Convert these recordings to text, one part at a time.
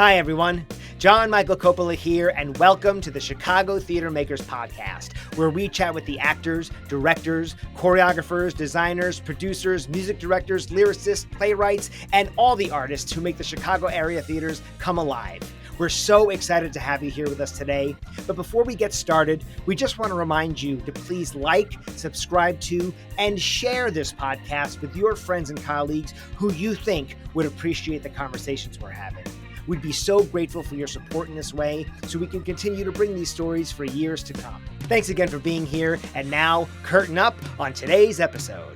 Hi, everyone. John Michael Coppola here, and welcome to the Chicago Theater Makers Podcast, where we chat with the actors, directors, choreographers, designers, producers, music directors, lyricists, playwrights, and all the artists who make the Chicago area theaters come alive. We're so excited to have you here with us today. But before we get started, we just want to remind you to please like, subscribe to, and share this podcast with your friends and colleagues who you think would appreciate the conversations we're having. We'd be so grateful for your support in this way so we can continue to bring these stories for years to come. Thanks again for being here, and now, curtain up on today's episode.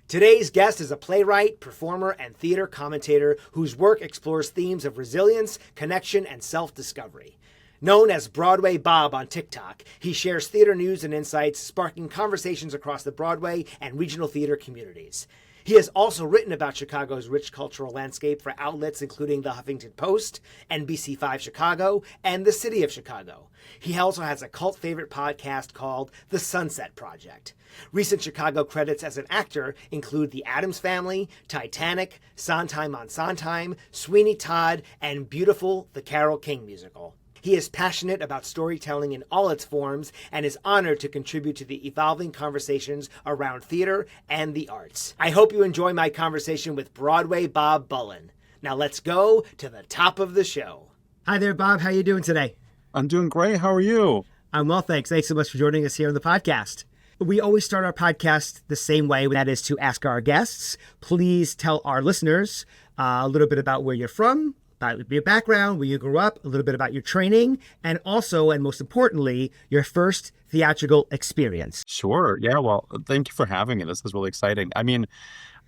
Today's guest is a playwright, performer, and theater commentator whose work explores themes of resilience, connection, and self-discovery. Known as Broadway Bob on TikTok, he shares theater news and insights, sparking conversations across the Broadway and regional theater communities. He has also written about Chicago's rich cultural landscape for outlets including the Huffington Post, NBC5 Chicago, and the City of Chicago. He also has a cult favorite podcast called The Sunset Project. Recent Chicago credits as an actor include The Addams Family, Titanic, Sondheim on Sondheim, Sweeney, Todd, and Beautiful, the Carole King musical. He is passionate about storytelling in all its forms and is honored to contribute to the evolving conversations around theater and the arts. I hope you enjoy my conversation with Broadway Bob Bullen. Now let's go to the top of the show. Hi there, Bob. How are you doing today? I'm doing great. How are you? I'm well, thanks. Thanks so much for joining us here on the podcast. We always start our podcast the same way, that is to ask our guests, please tell our listeners a little bit about where you're from, about your background, where you grew up, a little bit about your training, and also, and most importantly, your first theatrical experience. Sure. Yeah. Well, thank you for having me. This is really exciting. I mean,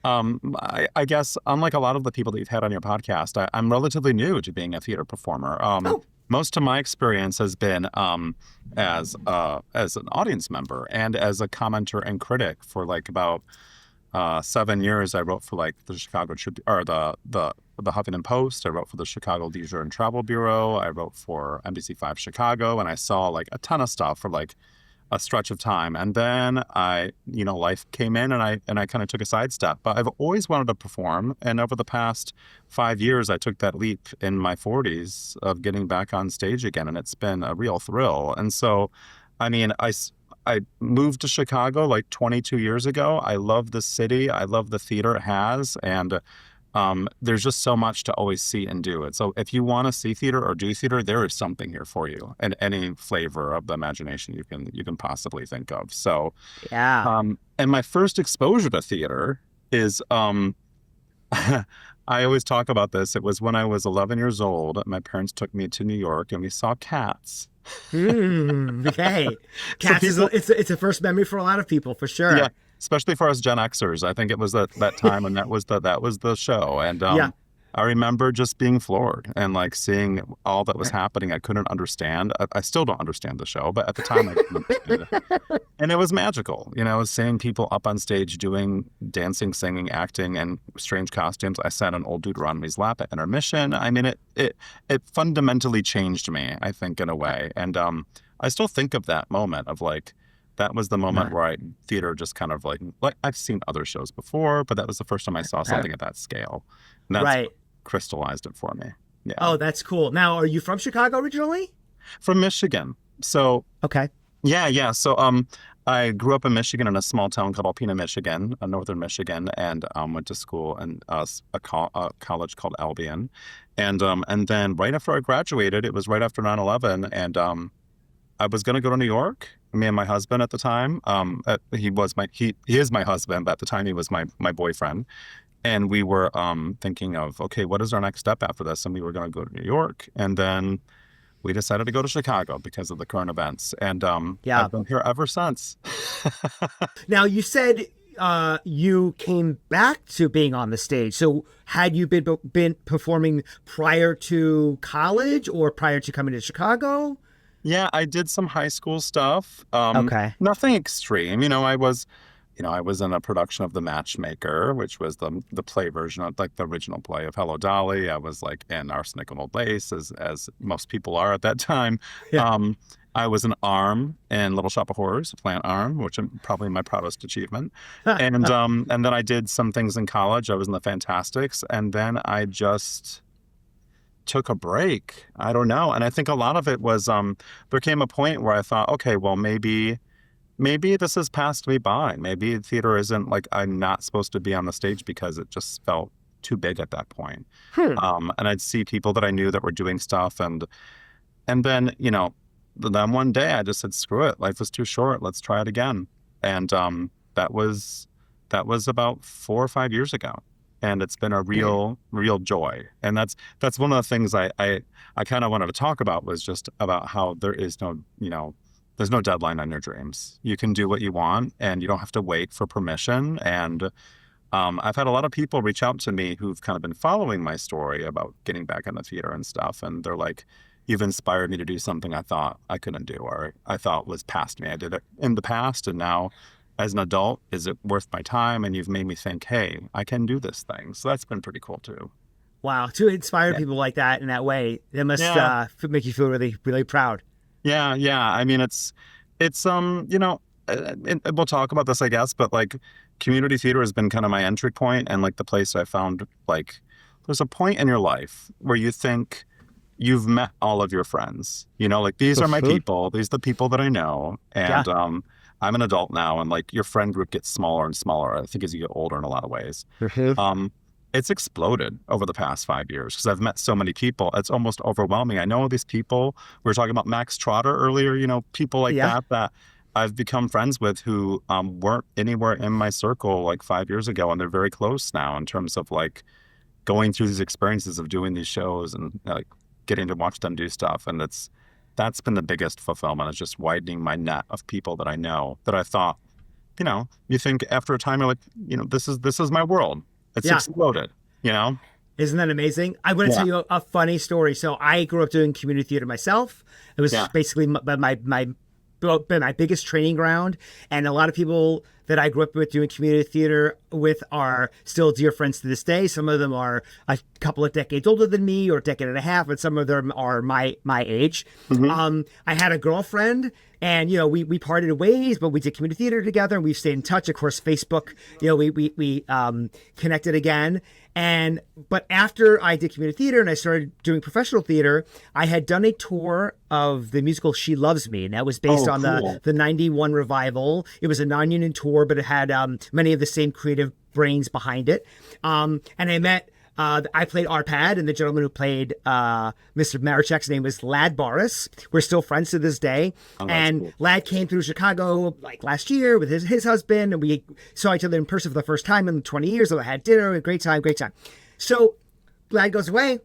I guess unlike a lot of the people that you've had on your podcast, I'm relatively new to being a theater performer. Most of my experience has been as an audience member and as a commentator and critic for like about 7 years. I wrote for like the Chicago Tribune or the Huffington Post. I wrote for the Chicago Leisure and Travel Bureau. I wrote for NBC5 Chicago, and I saw like a ton of stuff for like a stretch of time. And then life came in, and I kind of took a sidestep. But I've always wanted to perform, and over the past 5 years, I took that leap in my 40s of getting back on stage again, and it's been a real thrill. And so, I mean, I moved to Chicago like 22 years ago. I love the city. I love the theater it has. And there's just so much to always see and do. And so if you want to see theater or do theater, there is something here for you in any flavor of the imagination you can possibly think of. So, yeah. And my first exposure to theater is, I always talk about this. It was when I was 11 years old. My parents took me to New York and we saw Cats. Okay. Cats it's a first memory for a lot of people, for sure. Yeah, especially for us Gen Xers. I think it was that time, and that was the show. And I remember just being floored and like seeing all that was happening. I couldn't understand. I still don't understand the show, but at the time I couldn't understand it. And it was magical. I was seeing people up on stage doing dancing, singing, acting, and strange costumes. I sat on old Deuteronomy's lap at intermission. I mean, it fundamentally changed me, I think, in a way. And I still think of that moment of like, that was the moment where theater just kind of like I've seen other shows before, but that was the first time I saw something at that scale. And that's what crystallized it for me. Yeah. Oh, that's cool. Now, are you from Chicago originally? From Michigan. So okay. Yeah. So I grew up in Michigan in a small town called Alpena, Michigan, northern Michigan, and went to school in a college called Albion. And then right after I graduated, it was right after 9/11, and I was going to go to New York. Me and my husband at the time, he is my husband, but at the time he was my boyfriend. And we were thinking of, okay, what is our next step after this? And we were going to go to New York. And then we decided to go to Chicago because of the current events. And I've been here ever since. Now, you said you came back to being on the stage. So had you been performing prior to college or prior to coming to Chicago? Yeah, I did some high school stuff. Okay. Nothing extreme. I was in a production of The Matchmaker, which was the play version of like the original play of Hello Dolly. I was like in Arsenic and Old Lace, as most people are at that time. Yeah. I was an arm in Little Shop of Horrors, a plant arm, which is probably my proudest achievement. And then I did some things in college. I was in the Fantastics, and then I just took a break. I don't know. And I think a lot of it was there came a point where I thought, okay, well, maybe this has passed me by. Maybe theater isn't like I'm not supposed to be on the stage because it just felt too big at that point. And I'd see people that I knew that were doing stuff, and then, you know, then one day I just said, screw it. Life was too short. Let's try it again. And that was about 4 or 5 years ago. And it's been a real joy. And that's one of the things I kind of wanted to talk about, was just about how there is no, you know, there's no deadline on your dreams. You can do what you want, and you don't have to wait for permission. And I've had a lot of people reach out to me who've kind of been following my story about getting back in the theater and stuff. And they're like, you've inspired me to do something I thought I couldn't do, or I thought was past me. I did it in the past, and now as an adult, is it worth my time? And you've made me think, hey, I can do this thing. So that's been pretty cool too. Wow. To inspire people like that in that way, it must make you feel really, really proud. Yeah. I mean, it's you know, we'll talk about this, I guess, but like community theater has been kind of my entry point, and like the place I found, like, there's a point in your life where you think you've met all of your friends, you know, like these are my people, these are the people that I know. And I'm an adult now, and like your friend group gets smaller and smaller, I think, as you get older in a lot of ways. It's exploded over the past 5 years because I've met so many people. It's almost overwhelming. I know all these people. We were talking about Max Trotter earlier, you know, people like that I've become friends with who weren't anywhere in my circle like 5 years ago, and they're very close now in terms of like going through these experiences of doing these shows and like getting to watch them do stuff. And that's been the biggest fulfillment, is just widening my net of people that I know, that I thought, you know, you think after a time you're like, you know, this is my world. It's exploded, you know? Isn't that amazing? I want to tell you a funny story. So I grew up doing community theater myself. It was basically my biggest training ground. And a lot of people that I grew up with doing community theater with are still dear friends to this day. Some of them are a couple of decades older than me, or a decade and a half, and some of them are my age. I had a girlfriend, and, you know, we parted ways, but we did community theater together, and we've stayed in touch. Of course, Facebook, you know, we connected again. But after I did community theater and I started doing professional theater, I had done a tour of the musical She Loves Me, and that was based on the 91 revival. It was a non-union tour, but it had many of the same creative brains behind it. And I met I played Arpad, and the gentleman who played Mr. Marichek's name was Lad Boris. We're still friends to this day. And cool. Lad came through Chicago like last year with his husband, and we saw each other in person for the first time in 20 years. So I had dinner, great time. So Lad goes away.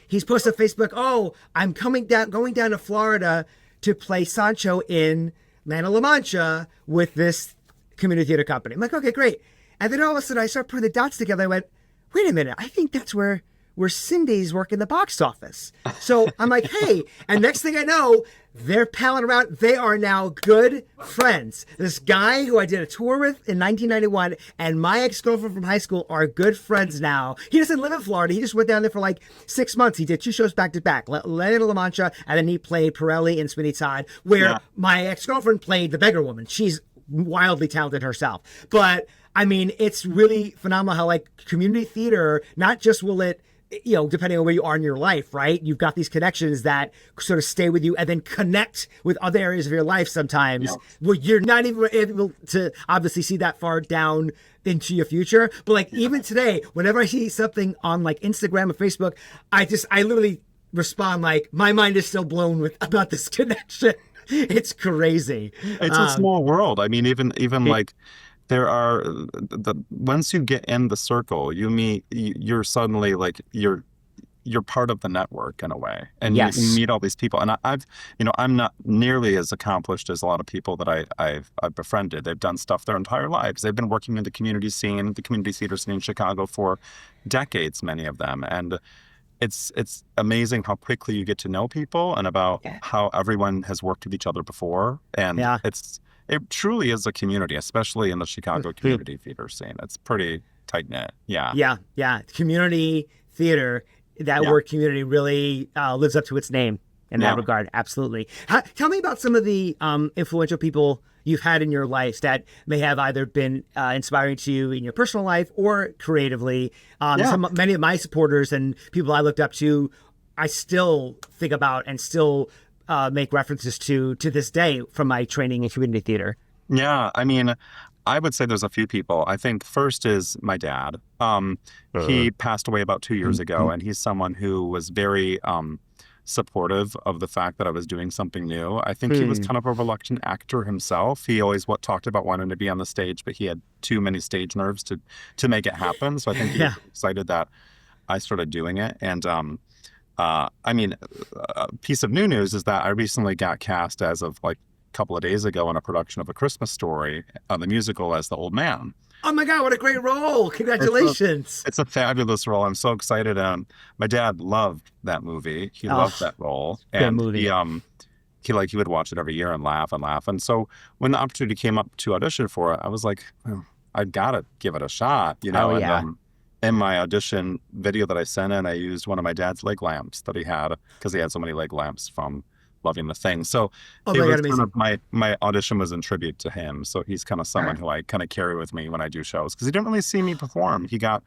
He's posted on Facebook, oh, I'm going down to Florida to play Sancho in Land of La Mancha with this community theater company. I'm like, okay, great. And then all of a sudden I start putting the dots together. I went, wait a minute, I think that's where Cindy's working the box office. So I'm like, hey, and next thing I know, they're palling around. They are now good friends. This guy who I did a tour with in 1991 and my ex-girlfriend from high school are good friends now. He doesn't live in Florida. He just went down there for like 6 months. He did 2 shows back to back, Land of La Mancha, and then he played Pirelli in Sweeney Todd, where my ex-girlfriend played the beggar woman. She's wildly talented herself. But I mean, it's really phenomenal how like community theater, not just will it, you know, depending on where you are in your life, right? You've got these connections that sort of stay with you and then connect with other areas of your life sometimes where you're not even able to obviously see that far down into your future. But like even today, whenever I see something on like Instagram or Facebook, I literally respond like, my mind is still blown about this connection. It's crazy. It's a small world. I mean, even like, there are once you get in the circle, you're suddenly like you're part of the network in a way, and you meet all these people. And I'm not nearly as accomplished as a lot of people that I've befriended. They've done stuff their entire lives. They've been working in the community theater scene in Chicago for decades, many of them, and it's amazing how quickly you get to know people and about how everyone has worked with each other before, and it truly is a community, especially in the Chicago community theater scene. It's pretty tight-knit. Yeah. Community theater, that word community really lives up to its name in that regard. Absolutely. Tell me about some of the influential people you've had in your life that may have either been inspiring to you in your personal life or creatively. Many of my supporters and people I looked up to, I still think about and still make references to this day from my training in community theater. Yeah, I mean, I would say there's a few people. I think first is my dad. He passed away about 2 years ago, and he's someone who was very supportive of the fact that I was doing something new. I think he was kind of a reluctant actor himself. He always talked about wanting to be on the stage, but he had too many stage nerves to make it happen. So I think he was excited that I started doing it. And I mean, a piece of new news is that I recently got cast as of like a couple of days ago in a production of A Christmas Story, the musical, as the old man. Oh my God, what a great role. Congratulations. It's a fabulous role. I'm so excited. My dad loved that movie. He loved that role. And movie. He would watch it every year and laugh and laugh. And so when the opportunity came up to audition for it, I was like, I gotta give it a shot, you know. In my audition video that I sent in, I used one of my dad's leg lamps that he had, because he had so many leg lamps from loving the thing. So my audition was in tribute to him. So he's kind of someone who I kind of carry with me when I do shows, because he didn't really see me perform. He got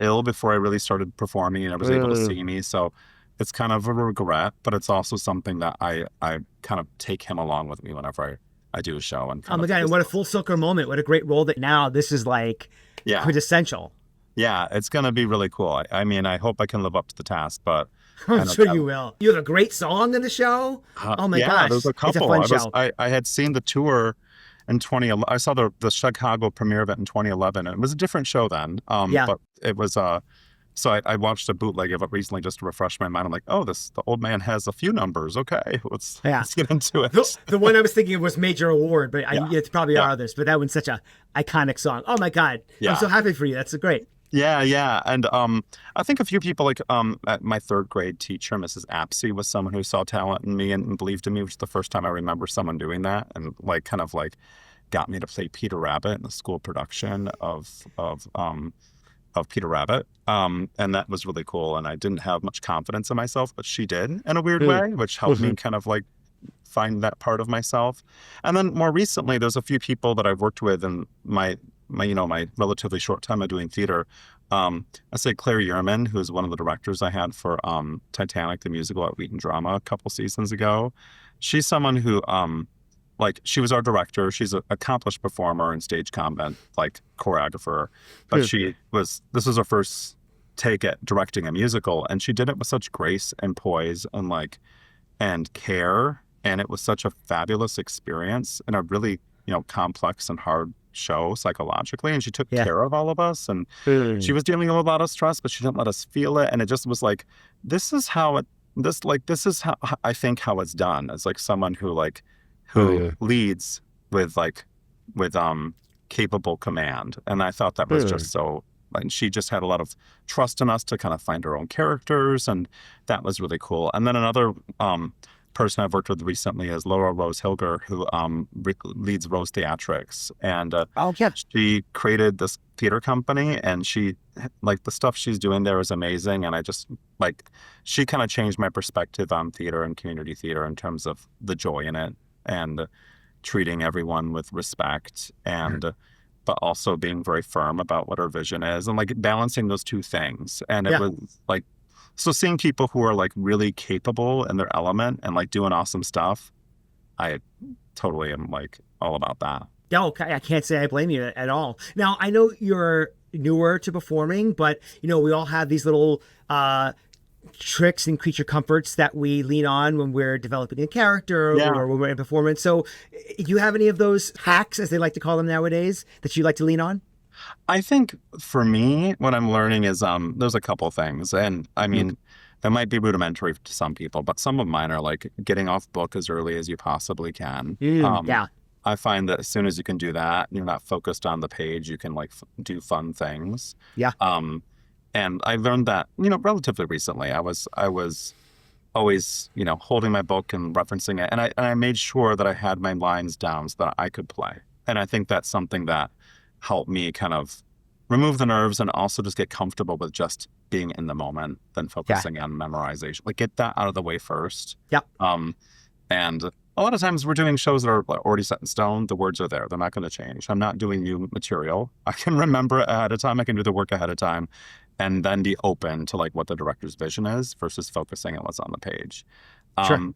ill before I really started performing and I was able to see me. So it's kind of a regret, but it's also something that I kind of take him along with me whenever I do a show. And oh my God, and what a full circle moment. What a great role that now this is like quintessential. Yeah, it's going to be really cool. I mean, I hope I can live up to the task, but I'm sure you will. You have a great song in the show. Oh my gosh. There's a couple. It's a fun show. I had seen the tour in 2011. I saw the Chicago premiere of it in 2011. And it was a different show then. But it was, so I watched a bootleg of it recently just to refresh my mind. I'm like, the old man has a few numbers. Okay, let's get into it. The one I was thinking of was Major Award, but it's probably our others. But that one's such a iconic song. Oh my God. I'm so happy for you. That's great. Yeah. And I think a few people, like my third grade teacher, Mrs. Apsey, was someone who saw talent in me and believed in me, which is the first time I remember someone doing that, and kind of got me to play Peter Rabbit in the school production of Peter Rabbit. And that was really cool. And I didn't have much confidence in myself, but she did in a weird way, which helped me kind of find that part of myself. And then more recently, there's a few people that I've worked with in my relatively short time of doing theater. I say Claire Yerman, who's one of the directors I had for Titanic, the musical at Wheaton Drama a couple seasons ago. She's someone who, she was our director. She's an accomplished performer and stage combat, choreographer. But this was her first take at directing a musical, and she did it with such grace and poise and care. And it was such a fabulous experience and a really, complex and hard show psychologically, and she took care of all of us, and she was dealing with a lot of stress, but she didn't let us feel it. And it just was this is how I think how it's done. It's someone who leads with capable command. And I thought that was just so, and she just had a lot of trust in us to kind of find her own characters, and that was really cool. And then another person I've worked with recently is Laura Rose Hilger, who leads Rose Theatrics, and she created this theater company, and she the stuff she's doing there is amazing. And I just she kind of changed my perspective on theater and community theater in terms of the joy in it and treating everyone with respect, and but also being very firm about what her vision is, and balancing those two things. And it was so seeing people who are really capable in their element and doing awesome stuff, I totally am all about that. No, I can't say I blame you at all. Now, I know you're newer to performing, but we all have these little tricks and creature comforts that we lean on when we're developing a character or when we're in performance. So do you have any of those hacks, as they like to call them nowadays, that you like to lean on? I think for me, what I'm learning is there's a couple things. And I mean, that might be rudimentary to some people, but some of mine are getting off book as early as you possibly can. I find that as soon as you can do that, you're not focused on the page, you can do fun things. And I learned that, relatively recently. I was always, holding my book and referencing it. And I made sure that I had my lines down so that I could play. And I think that's something that helped me kind of remove the nerves and also just get comfortable with just being in the moment than focusing on memorization. Get that out of the way first. And a lot of times we're doing shows that are already set in stone. The words are there. They're not going to change. I'm not doing new material. I can remember it ahead of time. I can do the work ahead of time and then be open to like what the director's vision is versus focusing on what's on the page. Sure.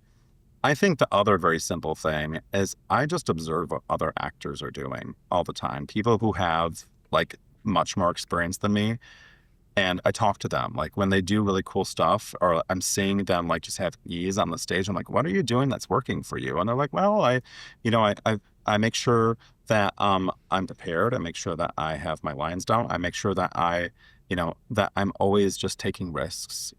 I think the other very simple thing is I just observe what other actors are doing all the time. People who have like much more experience than me. And I talk to them, like when they do really cool stuff, or I'm seeing them like just have ease on the stage. I'm like, what are you doing that's working for you? And they're like, well, I make sure that I'm prepared. I make sure that I have my lines down. I make sure that that I'm always just taking risks.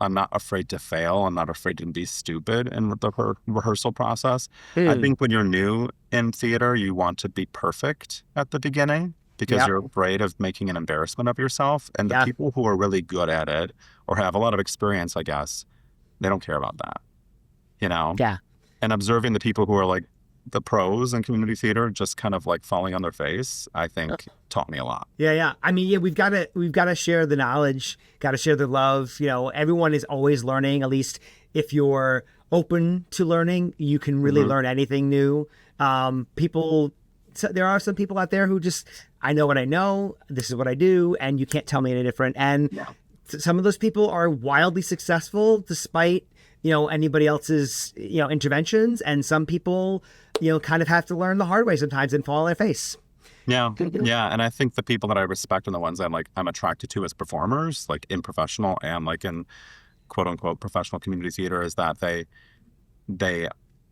I'm not afraid to fail. I'm not afraid to be stupid in the rehearsal process. I think when you're new in theater, you want to be perfect at the beginning, because you're afraid of making an embarrassment of yourself. And the people who are really good at it or have a lot of experience, I guess, they don't care about that, Yeah. And observing the people who are like the pros in community theater just kind of like falling on their face, I think taught me a lot. Yeah. I mean, we've got to share the knowledge, got to share the love. Everyone is always learning. At least if you're open to learning, you can really learn anything new. So there are some people out there who just, I know what I know, this is what I do, and you can't tell me any different. And some of those people are wildly successful despite, anybody else's, interventions. And some people, kind of have to learn the hard way sometimes and fall on their face. Yeah. And I think the people that I respect and the ones I'm attracted to as performers, like in professional and like in quote unquote professional community theater, is that they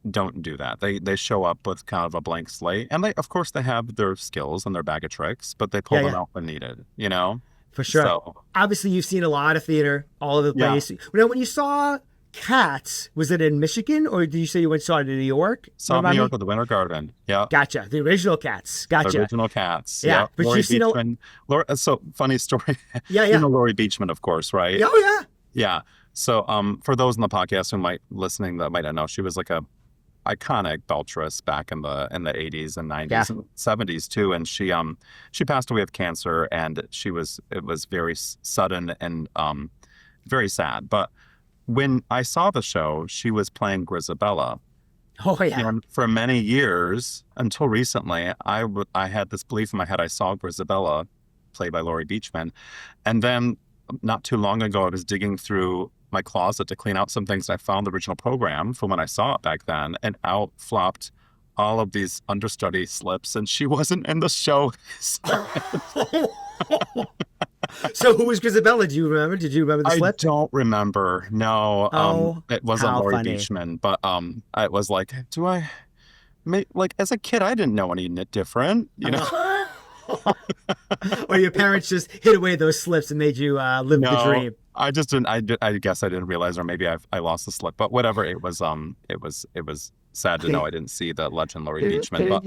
don't do that. They show up with kind of a blank slate, and of course they have their skills and their bag of tricks, but they pull them out when needed, For sure. So, obviously you've seen a lot of theater all over the place. When you saw Cats, was it in Michigan, or did you say you saw it in New York? Saw it in New York at the Winter Garden. Yeah. Gotcha. The original Cats. Gotcha. The original Cats. Yeah. But Laurie you've seen Beachman. So funny story. Yeah. You know Laurie Beachman, of course, right? Oh yeah. Yeah. So for those in the podcast who might not know, she was like a iconic beltress back in the 80s and 90s and 70s too, and she passed away of cancer, and it was very sudden and very sad. But when I saw the show, she was playing Grisabella. Oh yeah. And for many years until recently, I had this belief in my head I saw Grisabella played by Laurie Beachman, and then not too long ago I was digging through my closet to clean out some things. I found the original program from when I saw it back then, and out flopped all of these understudy slips, and she wasn't in the show. So who was Grisabella? Do you remember? Did you remember the slip? I don't remember. No, it wasn't Laurie Beachman, but it was like, as a kid, I didn't know any different, Or your parents just hid away those slips and made you live the dream. I just didn't. I guess I didn't realize, or maybe I lost the slip. But whatever, it was sad to know I didn't see the legend Laurie Beachman. But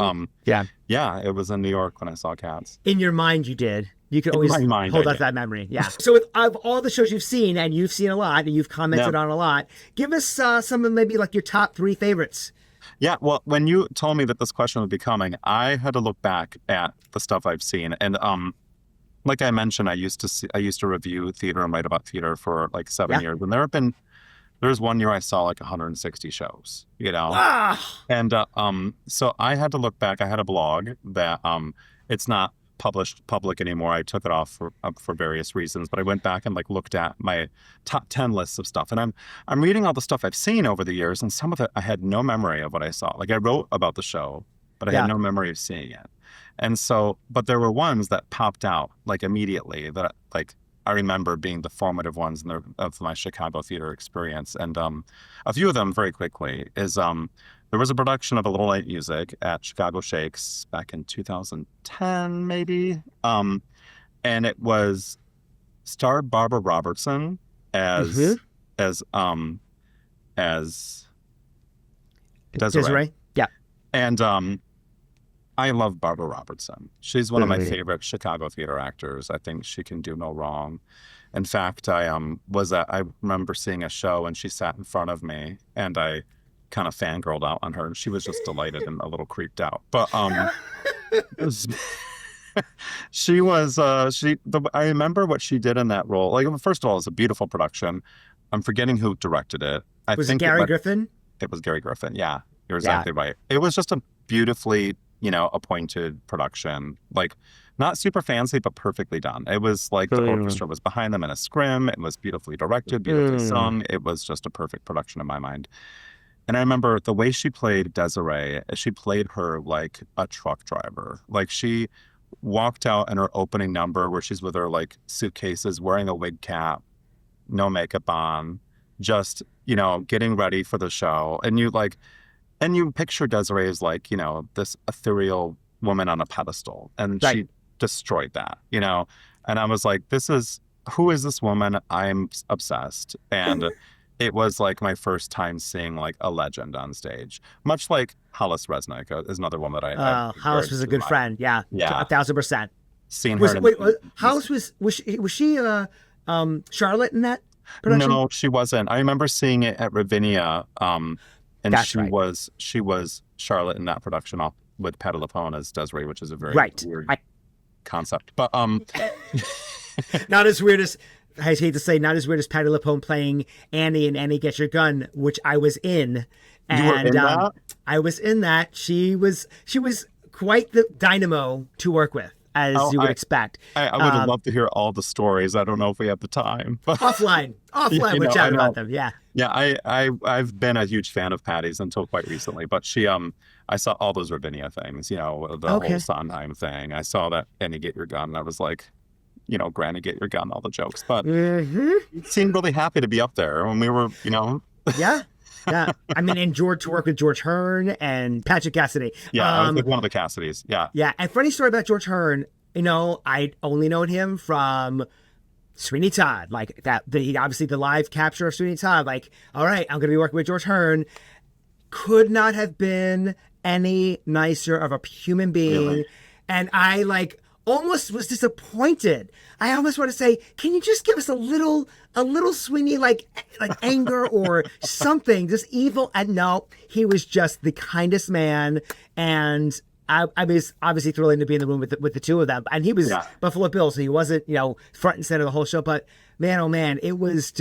it was in New York when I saw Cats. In your mind, you did. You could always hold on to that memory. Yeah. So of all the shows you've seen, and you've seen a lot, and you've commented on a lot, give us some of maybe like your top 3 favorites. Yeah, well, when you told me that this question would be coming, I had to look back at the stuff I've seen, and like I mentioned, I used to review theater and write about theater for like 7 years, and there's one year I saw like 160 shows, Wow. And so I had to look back. I had a blog that it's not public anymore. I took it off for various reasons, but I went back and like looked at my top 10 lists of stuff, and I'm reading all the stuff I've seen over the years, and some of it I had no memory of what I saw. Like I wrote about the show, but I had no memory of seeing it. And so, but there were ones that popped out like immediately that like I remember being the formative ones of my Chicago theater experience. And a few of them very quickly is there was a production of A Little Light Music at Chicago Shakes back in 2010, maybe. And it was starred Barbara Robertson as Desiree. Yeah. And I love Barbara Robertson. She's one of my favorite Chicago theater actors. I think she can do no wrong. In fact, I remember seeing a show and she sat in front of me, and I kind of fangirled out on her, and she was just delighted and a little creeped out. But I remember what she did in that role. Like, first of all, it's a beautiful production. I'm forgetting who directed it. Was it Gary Griffin? It was Gary Griffin, yeah. You're exactly right. It was just a beautifully, appointed production. Like, not super fancy, but perfectly done. It was like the orchestra was behind them in a scrim. It was beautifully directed, beautifully sung. It was just a perfect production in my mind. And I remember the way she played Desiree, she played her like a truck driver. Like, she walked out in her opening number where she's with her like suitcases, wearing a wig cap, no makeup on, just, getting ready for the show. And you picture Desiree as like, this ethereal woman on a pedestal. And she destroyed that, And I was like, who is this woman? I'm obsessed. And it was like my first time seeing like a legend on stage, much like Hollis Resnick is another one that Hollis was a good friend. Yeah. 1,000%. Seen her. Hollis was she Charlotte in that production? No, she wasn't. I remember seeing it at Ravinia. And she was Charlotte in that production with Patti LuPone as Desiree, which is a very weird concept. But not as weird as, I hate to say, not as weird as Patti LuPone playing Annie in Annie Get Your Gun, which I was in. And you were in that? I was in that. She was quite the dynamo to work with, as you would expect. I would love to hear all the stories. I don't know if we have the time. But offline, we'll chat about them. Yeah. Yeah, I've been a huge fan of Patty's until quite recently, but she I saw all those Ravinia things, the whole Sondheim thing. I saw that Annie Get Your Gun, and I was like, Granny Get Your Gun, all the jokes. But you seemed really happy to be up there when we were, Yeah. Yeah. I mean, and to work with George Hearn and Patrick Cassidy. Yeah, I was like one of the Cassidys. Yeah. Yeah. And funny story about George Hearn, I'd only known him from Sweeney Todd. Like that, obviously the live capture of Sweeney Todd. Like, all right, I'm going to be working with George Hearn. Could not have been any nicer of a human being. Really? And I almost was disappointed. I almost want to say, can you just give us a little Sweeney like anger or something, just evil? And no, he was just the kindest man. And I was obviously thrilling to be in the room with the two of them. And he was Buffalo Bill, so he wasn't front and center of the whole show. But man, oh man, it was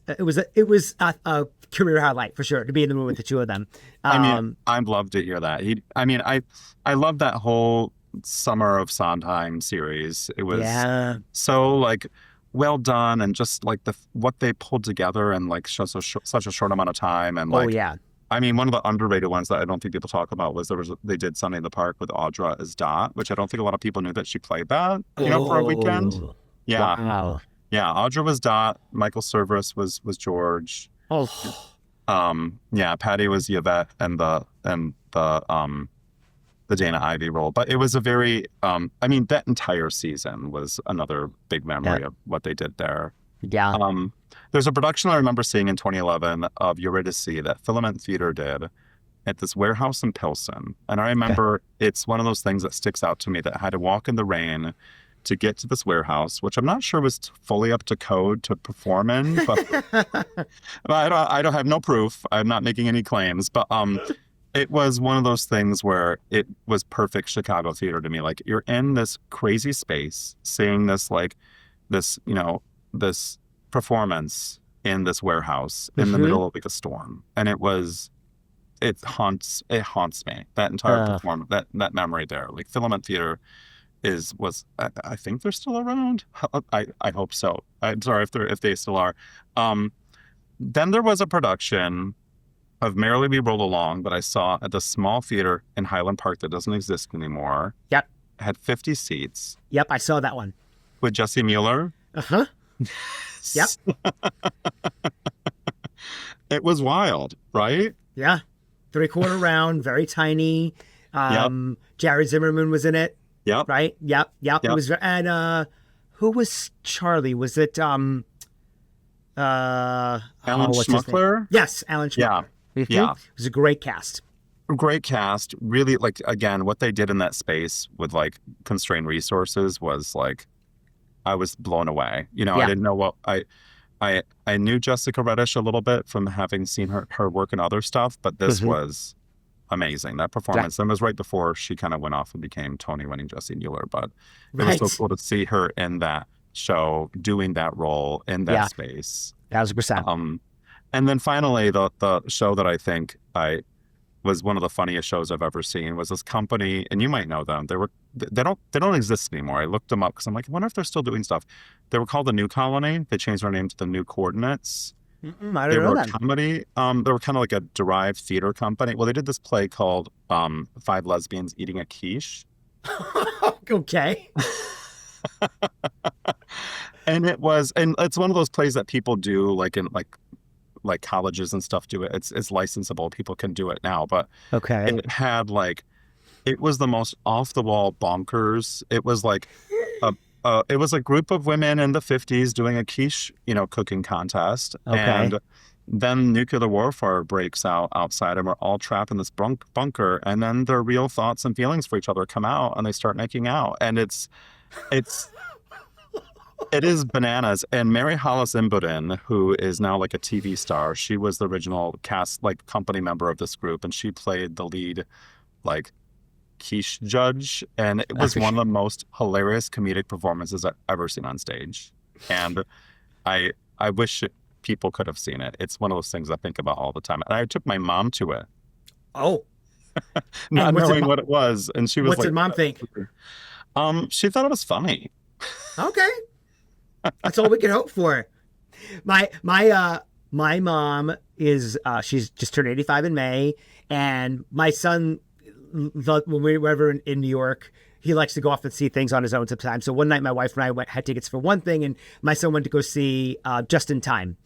a career highlight for sure to be in the room with the two of them. I'd love to hear that. I love that whole Summer of Sondheim series. It was so well done, and just like what they pulled together in such a short amount of time. And one of the underrated ones that I don't think people talk about was they did Sunday in the Park with Audra as Dot, which I don't think a lot of people knew that she played that for a weekend. Yeah. Wow. Yeah, Audra was Dot, Michael Cerveris was George. Patty was Yvette and the Dana Ivey role. But it was a very, that entire season was another big memory of what they did there. Yeah. There's a production I remember seeing in 2011 of Eurydice that Filament Theater did at this warehouse in Pilsen. And I remember it's one of those things that sticks out to me, that I had to walk in the rain to get to this warehouse, which I'm not sure was fully up to code to perform in, but I don't have no proof. I'm not making any claims, but it was one of those things where it was perfect Chicago theater to me. Like, you're in this crazy space, seeing this this performance in this warehouse in the middle of a storm, and it haunts me. That entire performance, that memory there. Like, Filament Theater I think they're still around. I hope so. I'm sorry if they still are. Then there was a production of Merrily We Roll Along that I saw at the small theater in Highland Park that doesn't exist anymore. Yep. It had 50 seats. Yep, I saw that one. With Jesse Mueller. Uh-huh. Yep. It was wild, right? Yeah. 3/4 round, very tiny. Jared Zimmerman was in it. Yep. Right? Yep. It was, and who was Charlie? Was it Alan Schmuckler? Yes, Alan Schmuckler. Yeah. Mm-hmm. Yeah. It was a great cast. Great cast. Really, again, what they did in that space with constrained resources was I was blown away. I didn't know what I knew Jessica Reddish a little bit from having seen her work in other stuff, but this was amazing. That performance. And it was right before she kind of went off and became Tony-winning Jessie Mueller, but it was so cool to see her in that show doing that role in that space. 1,000%. And then finally, the show that I think was one of the funniest shows I've ever seen. Was this company, and you might know them. They don't exist anymore. I looked them up because I'm like, I wonder if they're still doing stuff. They were called the New Colony. They changed their name to the New Coordinates. I They don't know were a that. comedy. They were kind of like a derived theater company. Well, they did this play called Five Lesbians Eating a Quiche. Okay. And it's one of those plays that people do like in like colleges and stuff do it. It's licensable. People can do it now, but Okay. it had like, it was the most off the wall bonkers. It was like it was a group of women in the 50s doing a quiche, cooking contest. Okay. And then nuclear warfare breaks out outside and we're all trapped in this bunker. And then their real thoughts and feelings for each other come out and they start making out. And it is bananas. And Mary Hollis Imboden, who is now like a TV star, she was the original cast, like company member of this group. And she played the lead, like, quiche judge, and it was one of the most hilarious comedic performances I've ever seen on stage. And I wish people could have seen it. It's one of those things I think about all the time. And I took my mom to it. Oh. Not knowing what it was. And she was What's like, your mom think? She thought it was funny. Okay. That's all we can hope for. My mom is she's just turned 85 in May, and my son, when we were ever in New York, he likes to go off and see things on his own sometimes. So one night my wife and I had tickets for one thing, and my son went to go see Just in Time.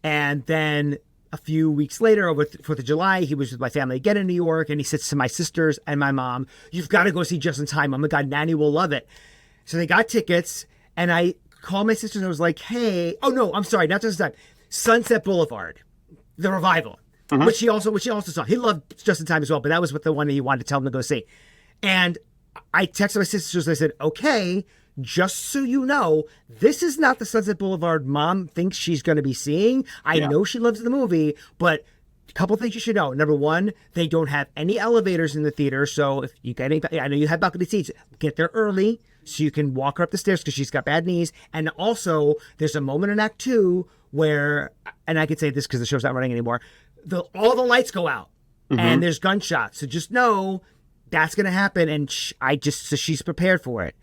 And then a few weeks later, over 4th of July, he was with my family again in New York, and he says to my sisters and my mom, "You've got to go see Just in Time. Oh my God, Nanny will love it." So they got tickets, and I called my sisters and I was like, "Hey, oh no, I'm sorry, not Just in Time, Sunset Boulevard, the revival." Mm-hmm. Which he also saw. He loved Just in Time as well, but that was what the one that he wanted to tell him to go see. And I texted my sisters and I said, "Okay, just so you know, this is not the Sunset Boulevard Mom thinks she's going to be seeing. I know she loves the movie, but a couple things you should know. Number one, they don't have any elevators in the theater, so if you get any, I know you have balcony seats, get there early so you can walk her up the stairs because she's got bad knees. And also, there's a moment in Act 2 where, and I could say this because the show's not running anymore, all the lights go out and there's gunshots. So just know that's going to happen. And so she's prepared for it.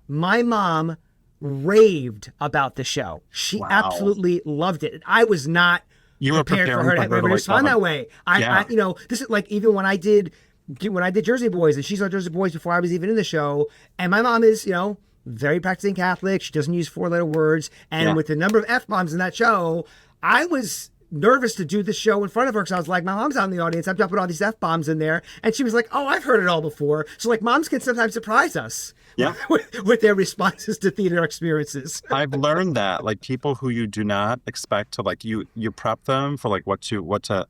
My mom raved about the show. She absolutely loved it. I was not prepared for her to respond that way. I this is like even when I did Jersey Boys, and she saw Jersey Boys before I was even in the show. And my mom is, very practicing Catholic. She doesn't use 4-letter words. And with the number of F-bombs in that show, I was nervous to do the show in front of her because I was like, my mom's out in the audience. I'm dropping all these F-bombs in there. And she was like, "Oh, I've heard it all before." So like moms can sometimes surprise us with their responses to theater experiences. I've learned that like people who you do not expect to like you prep them for like what to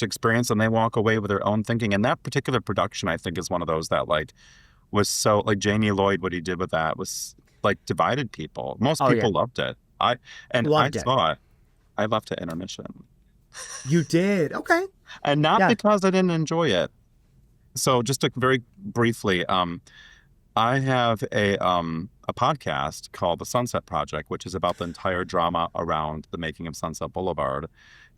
experience, and they walk away with their own thinking. And that particular production, I think, is one of those that like was so like Jamie Lloyd, what he did with that was like divided people. Most people loved it. I saw it. I left at intermission. You did? Okay. And not because I didn't enjoy it. So just to very briefly, I have a podcast called The Sunset Project, which is about the entire drama around the making of Sunset Boulevard.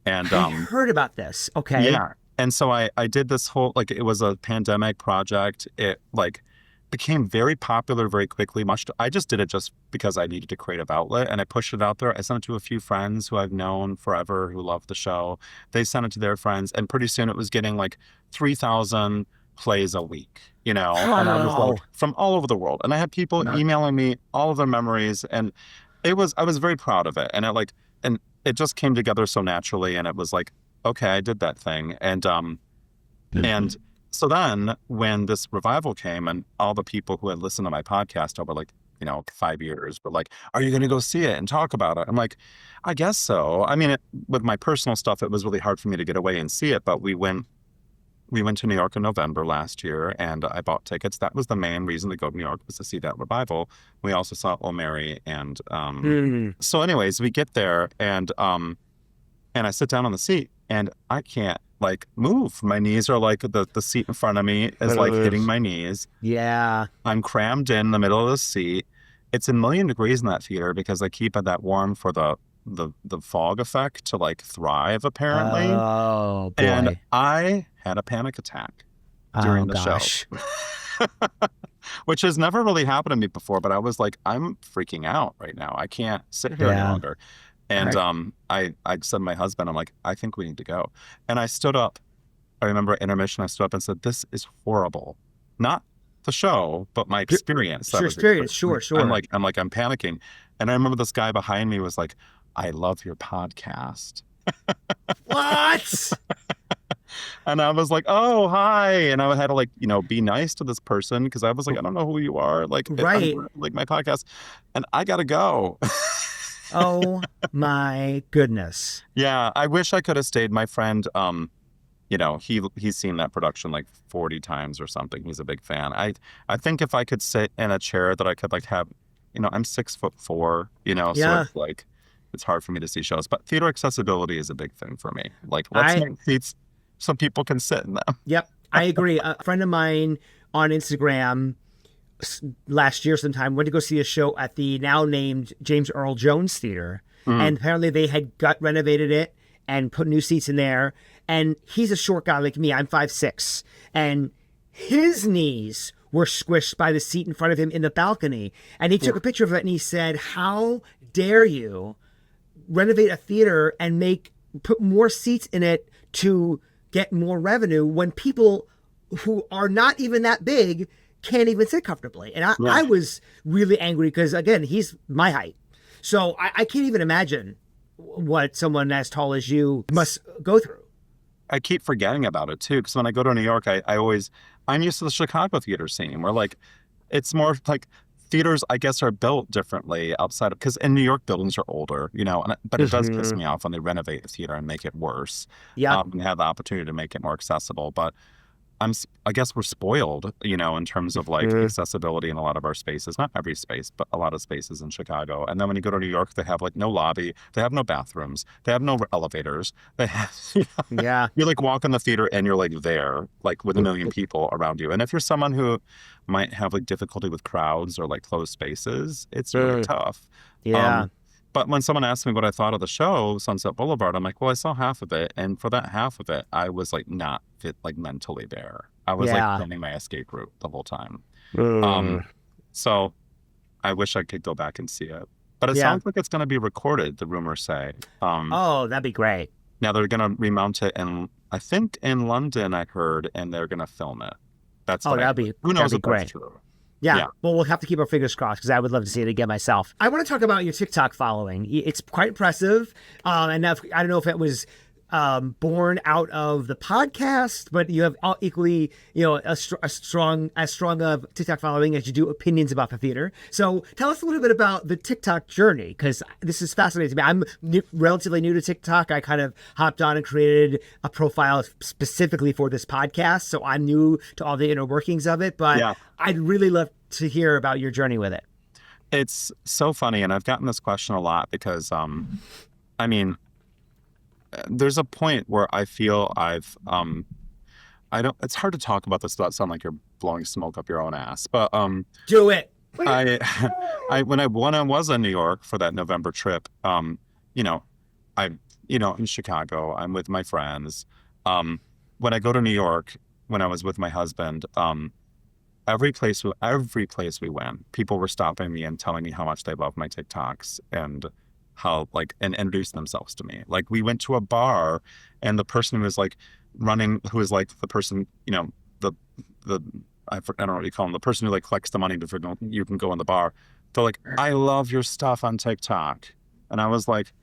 And I heard about this. Okay. Yeah. And so I did this whole, like, it was a pandemic project. It like became very popular very quickly. I just did it just because I needed a creative outlet, and I pushed it out there. I sent it to a few friends who I've known forever who love the show. They sent it to their friends, and pretty soon it was getting like 3,000 plays a week, and I was like from all over the world. And I had people emailing me all of their memories, and I was very proud of it. And it just came together so naturally, and it was like, okay, I did that thing. And and so then when this revival came, and all the people who had listened to my podcast over like 5 years were like, "Are you going to go see it and talk about it?" I'm like, "I guess so." I mean, with my personal stuff, it was really hard for me to get away and see it, but we went to New York in November last year, and I bought tickets. That was the main reason to go to New York, was to see that revival. We also saw Oh Mary, and so anyways, we get there, and I sit down on the seat, and I can't like move. My knees are like the seat in front of me is like hitting my knees. Yeah. I'm crammed in the middle of the seat. It's 1,000,000 degrees in that theater because they keep it that warm for the the fog effect to like thrive apparently. Oh And boy. I had a panic attack Oh during the show, gosh. which has never really happened to me before. But I was like, I'm freaking out right now. I can't sit here any Yeah. longer. And I said to my husband, I'm like, I think we need to go. And I stood up. I remember at intermission, I stood up and said, this is horrible. Not the show, but my experience. Your experience. Sure. I'm panicking. And I remember this guy behind me was like, I love your podcast. What? And I was like, oh, hi. And I had to like, be nice to this person because I was like, I don't know who you are. Like, Right. like my podcast. And I got to go. Oh my goodness. Yeah. I wish I could have stayed. My friend, he's seen that production like 40 times or something. He's a big fan. I think if I could sit in a chair that I could like have, I'm 6'4", so it's like, it's hard for me to see shows, but theater accessibility is a big thing for me. Like, let's make seats so people can sit in them. Yep. I agree. A friend of mine on Instagram last year sometime went to go see a show at the now named James Earl Jones Theater. And apparently they had gut renovated it and put new seats in there. And he's a short guy like me. I'm 5'6". And his knees were squished by the seat in front of him in the balcony. And he took a picture of it and he said, how dare you renovate a theater and put more seats in it to get more revenue when people who are not even that big can't even sit comfortably. And I was really angry because, again, he's my height. So I can't even imagine what someone as tall as you must go through. I keep forgetting about it too, because when I go to New York, I'm used to the Chicago theater scene where like, it's more like theaters, I guess, are built differently outside of, because in New York buildings are older, but it does piss me off when they renovate the theater and make it worse. Yeah. And have the opportunity to make it more accessible. But I guess we're spoiled, in terms of like accessibility in a lot of our spaces, not every space, but a lot of spaces in Chicago. And then when you go to New York, they have like no lobby, they have no bathrooms, they have no elevators. They have, you like walk in the theater and you're like there, like with a million people around you. And if you're someone who might have like difficulty with crowds or like closed spaces, it's really tough. Yeah. But when someone asked me what I thought of the show, Sunset Boulevard, I'm like, well, I saw half of it. And for that half of it, I was like not fit, like mentally there. I was like planning my escape route the whole time. So I wish I could go back and see it. But it sounds like it's going to be recorded, the rumors say. That'd be great. Now they're going to remount it I think in London, I heard, and they're going to film it. That's who knows if that's true. Yeah. Well, we'll have to keep our fingers crossed because I would love to see it again myself. I want to talk about your TikTok following. It's quite impressive. And I don't know if it was born out of the podcast, but you have equally, as strong of TikTok following as you do opinions about the theater. So tell us a little bit about the TikTok journey, because this is fascinating to me. I'm relatively new to TikTok. I kind of hopped on and created a profile specifically for this podcast. So I'm new to all the inner workings of it, but I'd really love to hear about your journey with it. It's so funny. And I've gotten this question a lot because, there's a point where I feel it's hard to talk about this without sounding like you're blowing smoke up your own ass, but do it. When I was in New York for that November trip, in Chicago, I'm with my friends. When I go to New York, when I was with my husband, every place we went, people were stopping me and telling me how much they love my TikToks and how and introduce themselves to me. Like we went to a bar and the person who was like who was like the person, I don't know what you call them, the person who like collects the money before you can go in the bar. They're like, I love your stuff on TikTok. And I was like,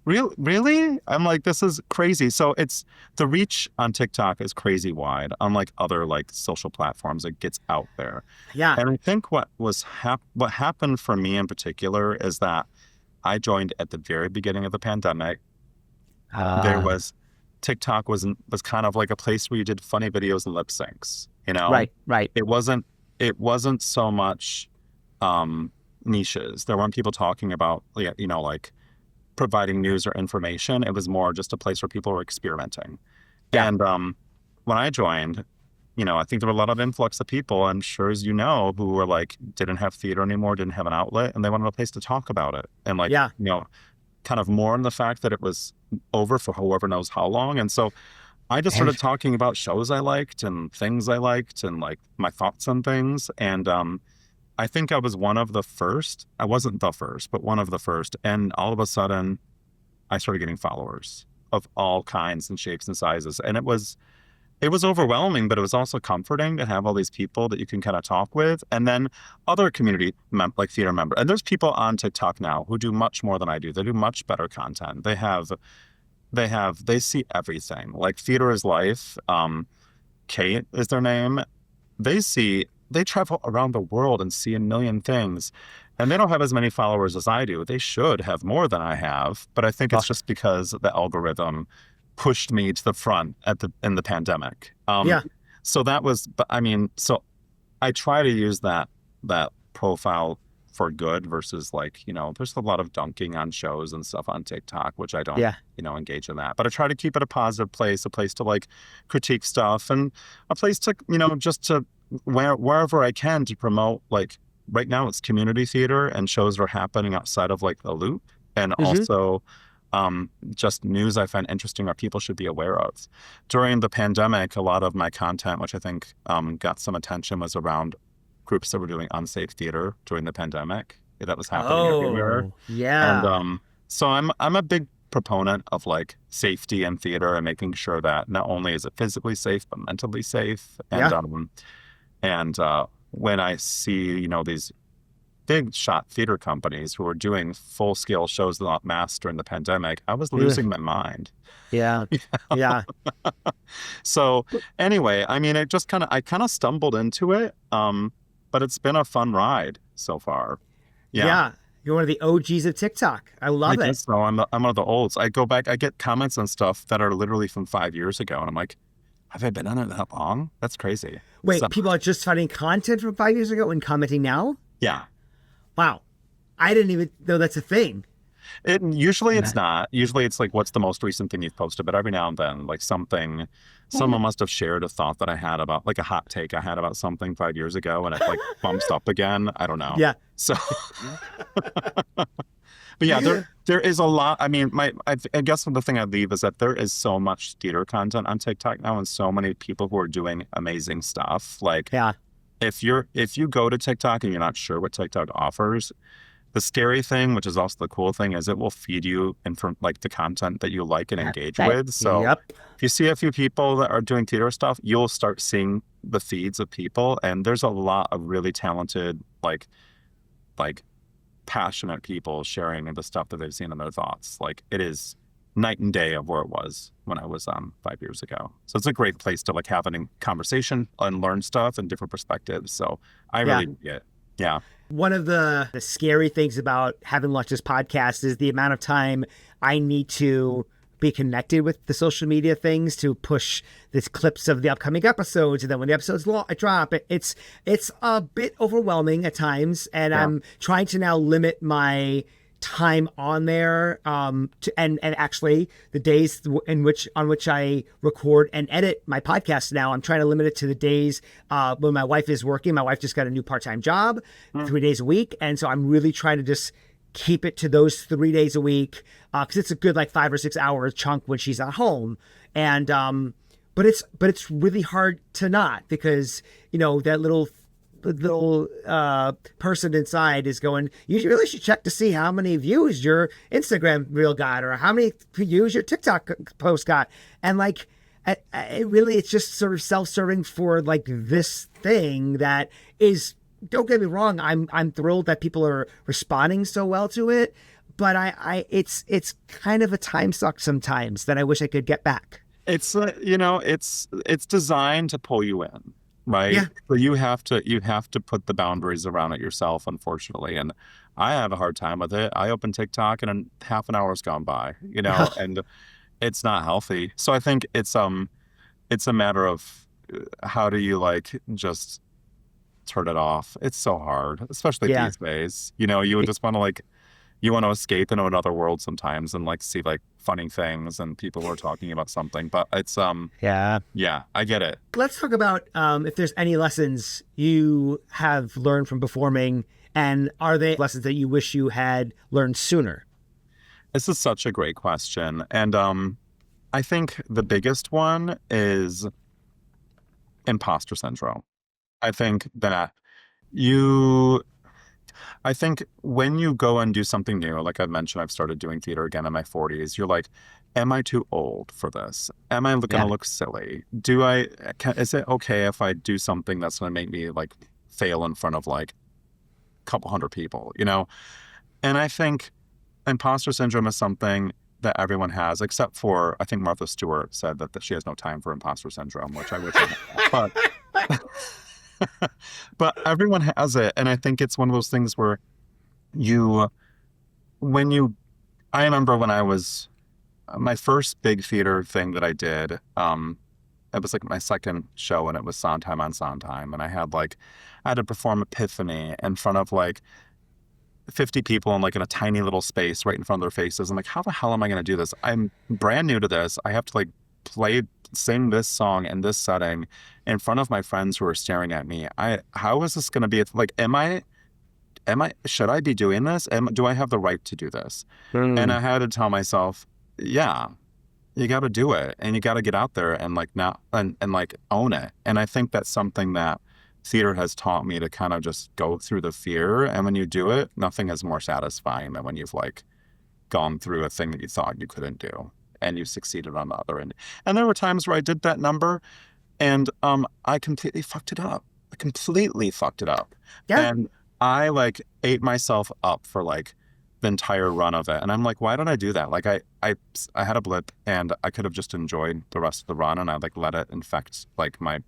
really? I'm like, this is crazy. So it's the reach on TikTok is crazy wide, unlike other like social platforms. It gets out there. Yeah. And I think what happened for me in particular is that I joined at the very beginning of the pandemic. TikTok was kind of like a place where you did funny videos and lip syncs, Right. It wasn't so much niches. There weren't people talking about, like providing news or information. It was more just a place where people were experimenting. Yeah. And when I joined, I think there were a lot of influx of people, I'm sure as who were like, didn't have theater anymore, didn't have an outlet, and they wanted a place to talk about it. And kind of mourn the fact that it was over for whoever knows how long. And so I just started talking about shows I liked and things I liked and like my thoughts on things. And I think I was one of the first. I wasn't the first, but one of the first. And all of a sudden, I started getting followers of all kinds and shapes and sizes. And it was overwhelming, but it was also comforting to have all these people that you can kind of talk with. And then other community, like theater members. And there's people on TikTok now who do much more than I do. They do much better content. They see everything. Like Theater is Life. Kate is their name. They travel around the world and see a million things. And they don't have as many followers as I do. They should have more than I have. But I think it's just because the algorithm pushed me to the front in the pandemic. So that was, so I try to use that profile for good versus like, there's a lot of dunking on shows and stuff on TikTok, which I don't, engage in that. But I try to keep it a positive place, a place to like critique stuff and a place to, just to wherever I can to promote, like right now it's community theater and shows that are happening outside of like the loop. And also just news I find interesting or people should be aware of. During the pandemic, a lot of my content, which I think got some attention, was around groups that were doing unsafe theater during the pandemic. That was happening everywhere. Yeah. And so I'm a big proponent of like safety in theater and making sure that not only is it physically safe, but mentally safe. And when I see, these big shot theater companies who are doing full scale shows without masks during the pandemic, I was losing my mind. Yeah. So anyway, I kind of stumbled into it. But it's been a fun ride so far. Yeah. You're one of the OGs of TikTok. I love it. I guess so. I'm one of the olds. I go back, I get comments on stuff that are literally from 5 years ago. And I'm like, have I been on it that long? That's crazy. Wait, people are just finding content from 5 years ago and commenting now? Yeah. Wow. I didn't even know that's a thing. Usually it's not. Usually it's like, what's the most recent thing you've posted? But every now and then, like someone must have shared a thought that I had about, like a hot take I had about something 5 years ago, and it like bumps up again. I don't know. Yeah. So, but yeah, there is a lot. I mean, I guess the thing I'd leave is that there is so much theater content on TikTok now, and so many people who are doing amazing stuff. Like, if you go to TikTok and you're not sure what TikTok offers, the scary thing, which is also the cool thing, is it will feed you like the content that you like and engage with. So if you see a few people that are doing theater stuff, you'll start seeing the feeds of people. And there's a lot of really talented, like passionate people sharing the stuff that they've seen in their thoughts. Like it is night and day of where it was when I was 5 years ago. So it's a great place to like have a conversation and learn stuff and different perspectives. So I really get it. Yeah. One of the scary things about having launched this podcast is the amount of time I need to be connected with the social media things to push these clips of the upcoming episodes. And then when the episodes drop, it's a bit overwhelming at times. And I'm trying to now limit my time on there and actually the days on which I record and edit my podcast now, I'm trying to limit it to the days when my wife is working. My wife just got a new part-time job 3 days a week, and so I'm really trying to just keep it to those 3 days a week because it's a good like 5 or 6 hour chunk when she's at home. And but it's really hard to not, because that little person inside is going, you really should check to see how many views your Instagram reel got or how many views your TikTok post got. And like, it's just sort of self-serving for like this thing that is, don't get me wrong, I'm thrilled that people are responding so well to it, but it's kind of a time suck sometimes that I wish I could get back. It's it's designed to pull you in. Right. Yeah. So you have to put the boundaries around it yourself, unfortunately. And I have a hard time with it. I open TikTok and half an hour's gone by, and it's not healthy. So I think it's a matter of how do you like just turn it off? It's so hard, especially these days. You would just want to like, you want to escape into another world sometimes and like see like funny things and people who are talking about something. But it's I get it. Let's talk about if there's any lessons you have learned from performing, and are they lessons that you wish you had learned sooner? This is such a great question. And I think the biggest one is imposter syndrome. I think that you, I think when you go and do something new, like I mentioned, I've started doing theater again in my 40s. You're like, am I too old for this? Am I going to Yeah. look silly? Is it okay if I do something that's going to make me like fail in front of like a couple hundred people, you know? And I think imposter syndrome is something that everyone has, except for, I think Martha Stewart said that she has no time for imposter syndrome, which I wish I had. But everyone has it. And I think it's one of those things where you, when you, I remember when I was, my first big theater thing that I did, it was like my second show, and it was Sondheim on Sondheim. And I had to perform Epiphany in front of like 50 people in a tiny little space right in front of their faces. I'm like, how the hell am I going to do this? I'm brand new to this. I have to sing this song in this setting in front of my friends who are staring at me. How is this going to be? Like, should I be doing this? Do I have the right to do this? And I had to tell myself, yeah, you got to do it, and you got to get out there and own it. And I think that's something that theater has taught me, to kind of just go through the fear. And when you do it, nothing is more satisfying than when you've gone through a thing that you thought you couldn't do and you succeeded on the other end. And there were times where I did that number and I completely fucked it up. Yeah. And I ate myself up for the entire run of it. And I'm like, why did I do that? I had a blip, and I could have just enjoyed the rest of the run, and I let it infect my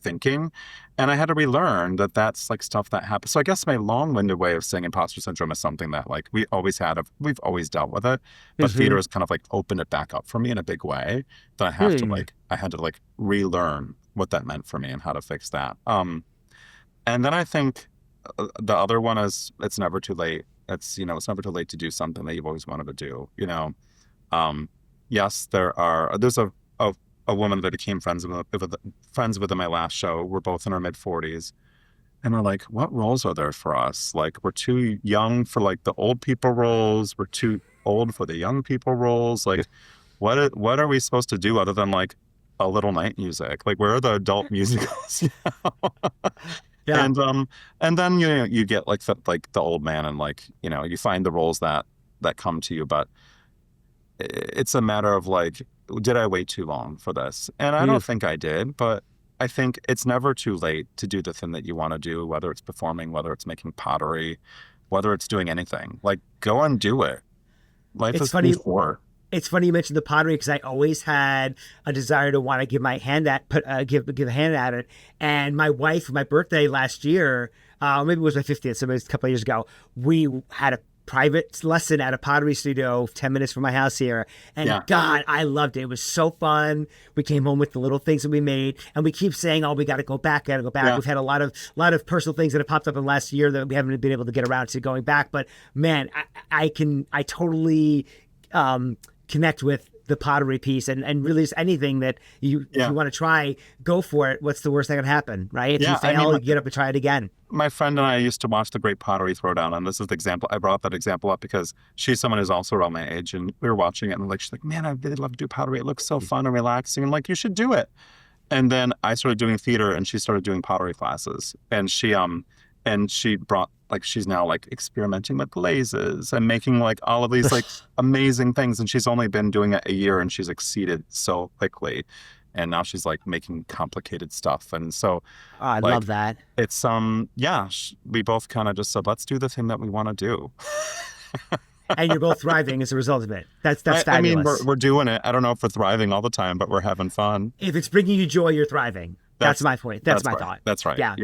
thinking. And I had to relearn that that's stuff that happens. So I guess my long-winded way of saying imposter syndrome is something that we've always dealt with it, but theater has kind of opened it back up for me in a big way, that I have to I had to relearn what that meant for me and how to fix that. And then I think the other one is, it's never too late. It's never too late to do something that you've always wanted to do. Yes, there's a woman that I became friends with in my last show. We're both in our mid-40s. And we're like, what roles are there for us? We're too young for the old people roles. We're too old for the young people roles. What are we supposed to do other than a little night music? Where are the adult musicals? Yeah. And then you get the old man, and you find the roles that come to you. But it's a matter of did I wait too long for this? And I don't think I did, but I think it's never too late to do the thing that you want to do, whether it's performing, whether it's making pottery, whether it's doing anything. Go and do it. Life is funny. It's funny you mentioned the pottery, because I always had a desire to want to give my hand give a hand at it. And my wife, for my birthday last year, maybe it was my 50th, so it was a couple of years ago, we had a private lesson at a pottery studio 10 minutes from my house here. And God, I loved it. It was so fun. We came home with the little things that we made, and we keep saying, oh, we got to go back. Yeah. We've had a lot of personal things that have popped up in the last year that we haven't been able to get around to going back. But man, I totally connect with the pottery piece, and really just anything that if you want to try, go for it. What's the worst that can happen, right? If you fail, you get up and try it again. My friend and I used to watch The Great Pottery Throwdown, and this is the example. I brought that example up because she's someone who's also around my age, and we were watching it, and she's like, man, I really love to do pottery. It looks so fun and relaxing, and you should do it. And then I started doing theater, and she started doing pottery classes, and she brought she's now experimenting with glazes and making all of these amazing things, and she's only been doing it a year, and she's exceeded so quickly, and now she's making complicated stuff. And so I love that. It's we both kind of just said, let's do the thing that we want to do. And you're both thriving as a result of it. That's fabulous. I mean, we're doing it. I don't know if we're thriving all the time, but we're having fun. If it's bringing you joy, you're thriving. That's my point. That's my thought. That's right. Yeah. Do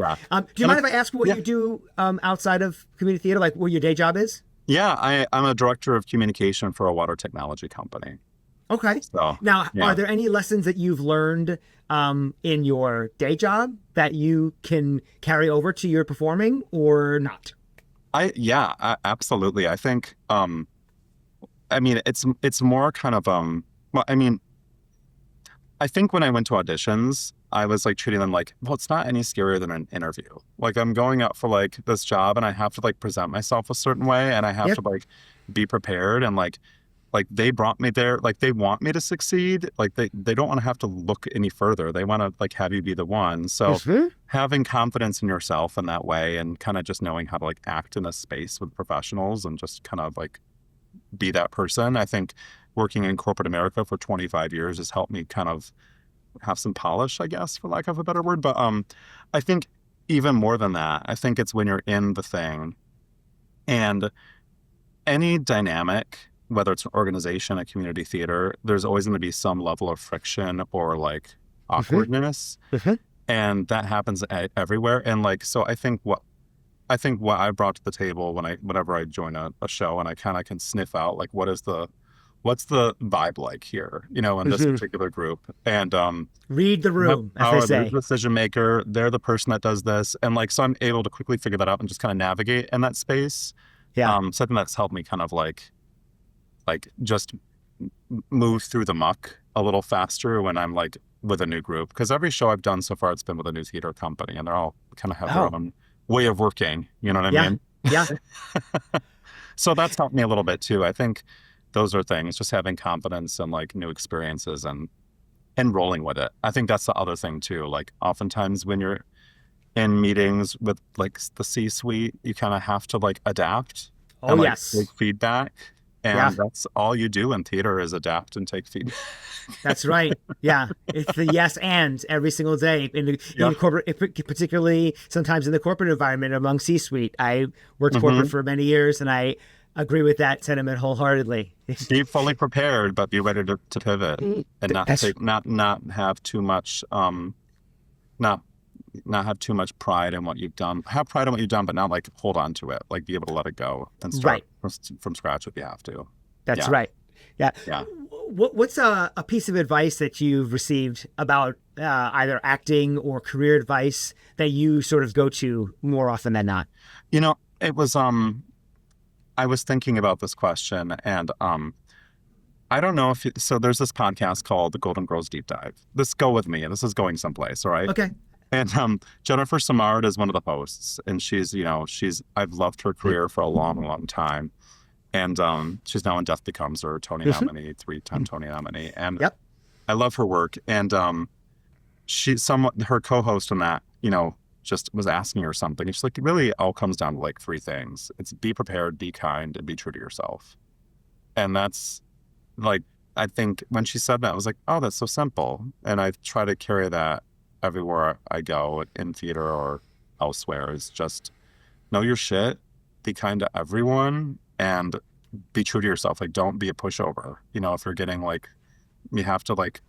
you mind if I ask what you do outside of community theater, what your day job is? Yeah, I'm a director of communication for a water technology company. Okay. So, now, are there any lessons that you've learned in your day job that you can carry over to your performing, or not? Absolutely. I think, it's more kind of, I think when I went to auditions, I was like treating them like, well, it's not any scarier than an interview. Like I'm going out for like this job and I have to like present myself a certain way and I have Yep. to like be prepared and like they brought me there, like they want me to succeed. Like they don't want to have to look any further. They want to like have you be the one. So Mhm. having confidence in yourself in that way and kind of just knowing how to like act in a space with professionals and just kind of like be that person. I think working in corporate America for 25 years has helped me kind of have some polish, I guess, for lack of a better word. But I think even more than that, I think it's when you're in the thing and any dynamic, whether it's an organization, a community theater, there's always going to be some level of friction or like awkwardness. Mhm. And that happens everywhere. And like, so I think what I brought to the table whenever I join a show and I kind of can sniff out like what's the vibe like here, in this Mhm. particular group. And Read the room, as they they're the say. decision maker, they're the person that does this. And like so I'm able to quickly figure that out and just kind of navigate in that space. Yeah. Something that's helped me kind of like just move through the muck a little faster when I'm like with a new group. Because every show I've done so far, it's been with a new theater company and they're all kind of have their Oh, own way of working. You know what I yeah. mean? Yeah. So that's helped me a little bit too. I think those are things, just having confidence and like new experiences and rolling with it. I think that's the other thing too. Like oftentimes when you're in meetings with like the C-suite, you kind of have to like adapt Oh, and like yes. take feedback. Yeah. And that's all you do in theater is adapt and take feedback. That's right. Yeah. It's the yes and every single day in Yeah. the corporate, particularly sometimes in the corporate environment among C-suite. I worked corporate for many years and I agree with that sentiment wholeheartedly. Be fully prepared, but be ready to pivot and not have too much not have too much pride in what you've done. Have pride in what you've done, but not like hold on to it. Like be able to let it go and start from scratch if you have to. That's right. Yeah. Yeah. What's a piece of advice that you've received about either acting or career advice that you sort of go to more often than not? It was I was thinking about this question and I don't know if so there's this podcast called The Golden Girls Deep Dive. Go with me. This is going someplace, all right? Okay. And Jennifer Samard is one of the hosts, and I've loved her career for a long, long time. And she's now in Death Becomes Her, Tony nominee, 3-time Tony nominee. And Yep. I love her work. And her co-host on that, just was asking her something. And she's like, it really all comes down to like three things. It's be prepared, be kind, and be true to yourself. And that's like, I think when she said that, I was like, oh, that's so simple. And I try to carry that everywhere I go in theater or elsewhere is just know your shit, be kind to everyone, and be true to yourself. Like, don't be a pushover. If you're getting like, you have to like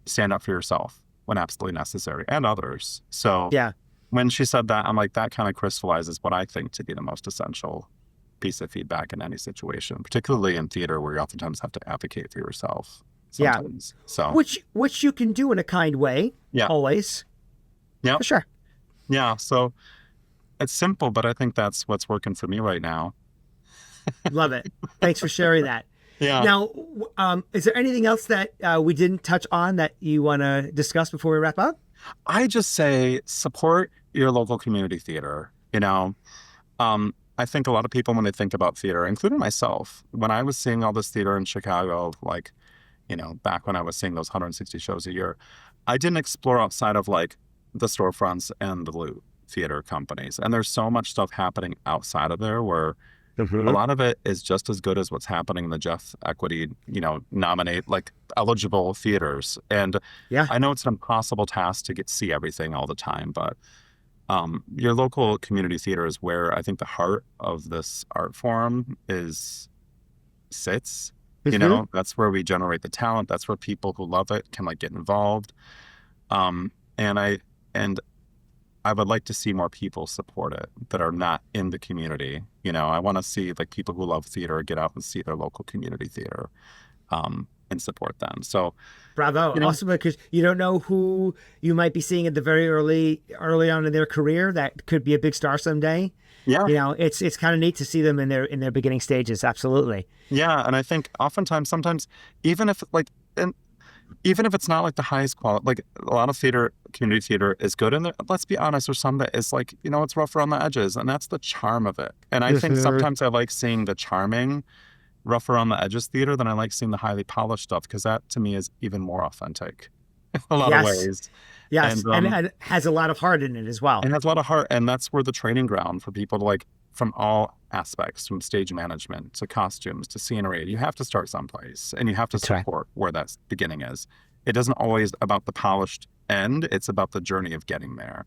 stand up for yourself when absolutely necessary and others. So yeah, when she said that, I'm like, that kind of crystallizes what I think to be the most essential piece of feedback in any situation, particularly in theater where you oftentimes have to advocate for yourself. Sometimes. Yeah. So which you can do in a kind way. Yeah. Always. Yeah. For sure. Yeah. So it's simple, but I think that's what's working for me right now. Love it. Thanks for sharing that. Yeah. Now, is there anything else that we didn't touch on that you want to discuss before we wrap up? I just say support your local community theater. I think a lot of people, when they think about theater, including myself, when I was seeing all this theater in Chicago, like, back when I was seeing those 160 shows a year, I didn't explore outside of like the storefronts and the loot theater companies. And there's so much stuff happening outside of there where a lot of it is just as good as what's happening in the Jeff Equity, nominate like eligible theaters. And yeah, I know it's an impossible task to see everything all the time, but your local community theater is where I think the heart of this art form sits. That's where we generate the talent. That's where people who love it can like get involved. And I would like to see more people support it that are not in the community. I want to see like people who love theater get out and see their local community theater and support them. So bravo. Awesome, because you don't know who you might be seeing at the very early on in their career that could be a big star someday. Yeah. It's kind of neat to see them in their beginning stages. Absolutely. Yeah. And I think sometimes, even if like, and even if it's not like the highest quality, like a lot of theater, community theater is good in there. Let's be honest, there's some that is like, it's rough around the edges, and that's the charm of it. And I think sometimes I like seeing the charming, rough around the edges theater than I like seeing the highly polished stuff, because that to me is even more authentic in a lot of ways. Yes, and it has a lot of heart in it as well. And has a lot of heart, and that's where the training ground for people to like, from all aspects, from stage management to costumes to scenery. You have to start someplace, and you have to support where that beginning is. It doesn't always about the polished end. It's about the journey of getting there.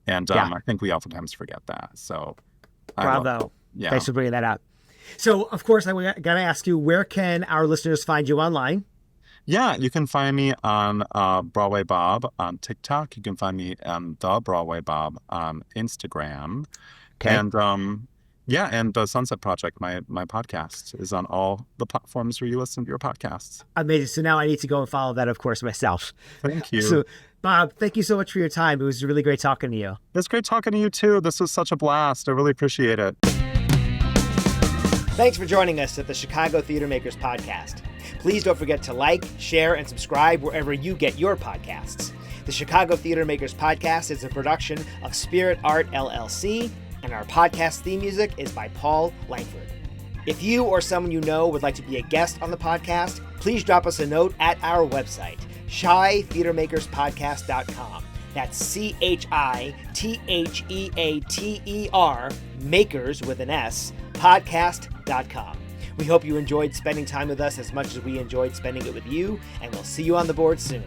And I think we oftentimes forget that. So bravo. Thanks for bringing that up. So, of course, I got to ask you, where can our listeners find you online? Yeah, you can find me on Broadway Bob on TikTok. You can find me on The Broadway Bob on Instagram. Okay. And and the Sunset Project, my podcast, is on all the platforms where you listen to your podcasts. Amazing. So now I need to go and follow that, of course, myself. Thank you. So, Bob, thank you so much for your time. It was really great talking to you. It's great talking to you, too. This was such a blast. I really appreciate it. Thanks for joining us at the Chicago Theater Makers Podcast. Please don't forget to like, share, and subscribe wherever you get your podcasts. The Chicago Theater Makers Podcast is a production of Spirit Art, LLC, and our podcast theme music is by Paul Langford. If you or someone you know would like to be a guest on the podcast, please drop us a note at our website, ChiTheaterMakersPodcast.com. That's ChiTheater, makers with an S, podcast.com. We hope you enjoyed spending time with us as much as we enjoyed spending it with you, and we'll see you on the board soon.